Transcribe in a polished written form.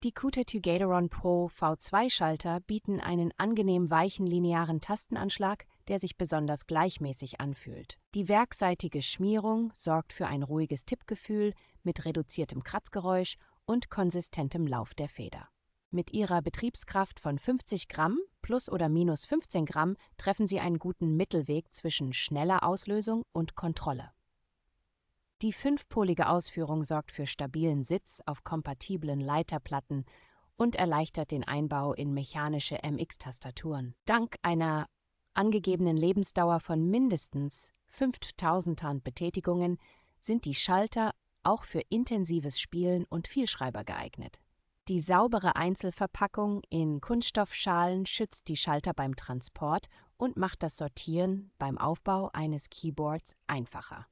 Die QTET Gateron Pro V2-Schalter bieten einen angenehm weichen linearen Tastenanschlag, der sich besonders gleichmäßig anfühlt. Die werkseitige Schmierung sorgt für ein ruhiges Tippgefühl mit reduziertem Kratzgeräusch und konsistentem Lauf der Feder. Mit ihrer Betriebskraft von 50 Gramm plus oder minus 15 Gramm treffen Sie einen guten Mittelweg zwischen schneller Auslösung und Kontrolle. Die fünfpolige Ausführung sorgt für stabilen Sitz auf kompatiblen Leiterplatten und erleichtert den Einbau in mechanische MX-Tastaturen. Dank einer angegebenen Lebensdauer von mindestens 5000 Betätigungen sind die Schalter auch für intensives Spielen und Vielschreiber geeignet. Die saubere Einzelverpackung in Kunststoffschalen schützt die Schalter beim Transport und macht das Sortieren beim Aufbau eines Keyboards einfacher.